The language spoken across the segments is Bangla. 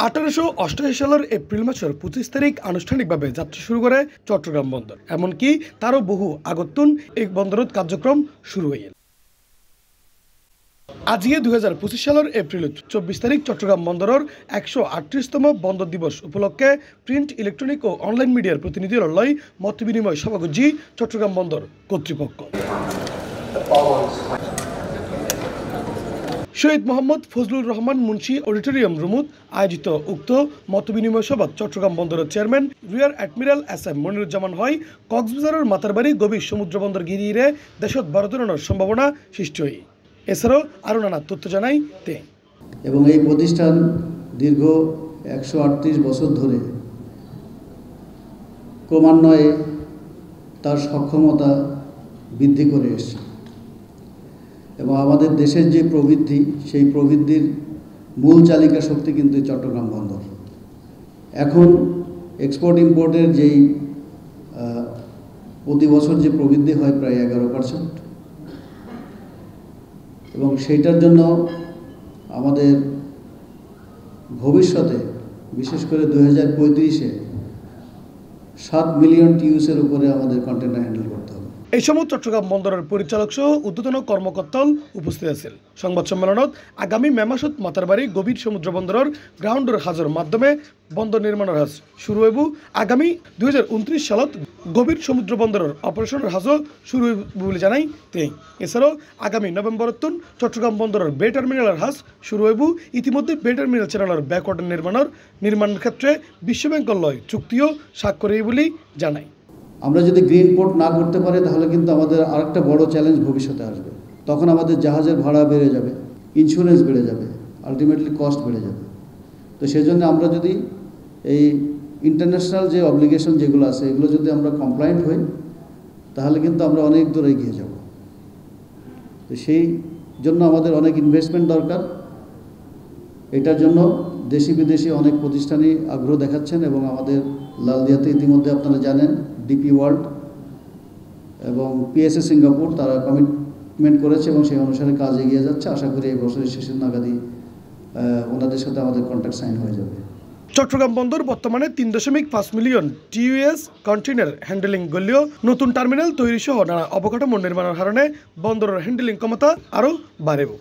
1888 সালের এপ্রিল মাসের 25 তারিখ আনুষ্ঠানিকভাবে যাত্রা শুরু করে চট্টগ্রাম বন্দর। এমনকি তারও বহু আগতুন এই বন্দরত কার্যক্রম শুরু হয়ে আজকে 2025 সালের এপ্রিল 24 তারিখ চট্টগ্রাম বন্দরের 138তম বন্দর দিবস উপলক্ষে প্রিন্ট, ইলেকট্রনিক ও অনলাইন মিডিয়ার প্রতিনিধির লয় মত বিনিময় সভা করছি চট্টগ্রাম বন্দর কর্তৃপক্ষ। শহীদ মোহাম্মদ ফজলুর রহমান মুন্সি অডিটোরিয়াম রুমত আয়োজিত উক্ত মতবিনিময় সভা চট্টগ্রাম বন্দরের chairman rear admiral SM Moniruzzaman হয় কক্সবাজারের মাতারবাড়ি গভীর সমুদ্র বন্দর গিরিয়ে দেশত ভারতের সম্ভাবনা সৃষ্টি হয়। এছাড়াও আরও নানা তথ্য জানাই তে। এবং এই প্রতিষ্ঠান দীর্ঘ 138 বছর ধরে ক্রমান্বয়ে তার সক্ষমতা বৃদ্ধি করে এসেছে এবং আমাদের দেশের যে প্রবৃদ্ধি, সেই প্রবৃদ্ধির মূল চালিকা শক্তি কিন্তু চট্টগ্রাম বন্দর। এখন এক্সপোর্ট ইম্পোর্টের যেই প্রতি বছর যে প্রবৃদ্ধি হয় প্রায় 11%, এবং সেইটার জন্য আমাদের ভবিষ্যতে বিশেষ করে 2035-এ 7 মিলিয়ন টিউসের উপরে আমাদের কন্টেনার হ্যান্ডেল করতে হবে। এই সময় চট্টগ্রাম বন্দরের পরিচালক সহ ঊর্ধ্বতন কর্মকর্তাল উপস্থিত আছেন। সংবাদ সম্মেলনত আগামী মে মাসত মাতারবাড়ি গভীর সমুদ্র বন্দরের গ্রাউন্ডের হাজর মাধ্যমে বন্দর নির্মাণের হাজ শুরু হইব। আগামী 2029 সালত গভীর সমুদ্র বন্দরের অপারেশনের হাজও শুরু হইব বলে জানাই তে। এছাড়াও আগামী নভেম্বরত চট্টগ্রাম বন্দরের বে টার্মিনালের হাজ শুরু হইব। ইতিমধ্যে বে টার্মিনাল চ্যানেলের ব্যাকওয়াটার নির্মাণের ক্ষেত্রে বিশ্বব্যাংকের লয় চুক্তিও স্বাক্ষর হইব বলে জানাই। আমরা যদি গ্রিন পোর্ট না করতে পারি তাহলে কিন্তু আমাদের আরেকটা বড় চ্যালেঞ্জ ভবিষ্যতে আসবে। তখন আমাদের জাহাজের ভাড়া বেড়ে যাবে, ইন্স্যুরেন্স বেড়ে যাবে, আলটিমেটলি কস্ট বেড়ে যাবে। তো সেজন্য আমরা যদি এই ইন্টারন্যাশনাল যে অব্লিগেশন যেগুলো আছে এগুলো যদি আমরা কমপ্লায়েন্ট হই তাহলে কিন্তু আমরা অনেক দূর এগিয়ে যাব। তো সেই জন্য আমাদের অনেক ইনভেস্টমেন্ট দরকার। এটার জন্য দেশি বিদেশি অনেক প্রতিষ্ঠানই আগ্রহ দেখাচ্ছেন এবং আমাদের লালদিয়াতে ইতিমধ্যে আপনারা জানেন ডিপি ওয়ার্ল্ড এবং PSA সিঙ্গাপুর তারা কমিটমেন্ট করেছে এবং সেই অনুসারে কাজ এগিয়ে যাচ্ছে। আশা করি এই বছরের শেষের নাগাদই ওনাদের সাথে আমাদের কন্ট্রাক্ট সাইন হয়ে যাবে। চট্টগ্রাম বন্দর বর্তমানে 3.5 মিলিয়ন TEUs কন্টেইনার হ্যান্ডেলিং গড়লেও নতুন টার্মিনাল তৈরি সহ নানা অবকাঠামো নির্মাণের কারণে বন্দরের হ্যান্ডেলিং ক্ষমতা আরও বাড়বে।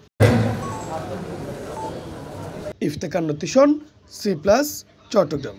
ইফতেখার নতিশন C+ চট্টগ্রাম।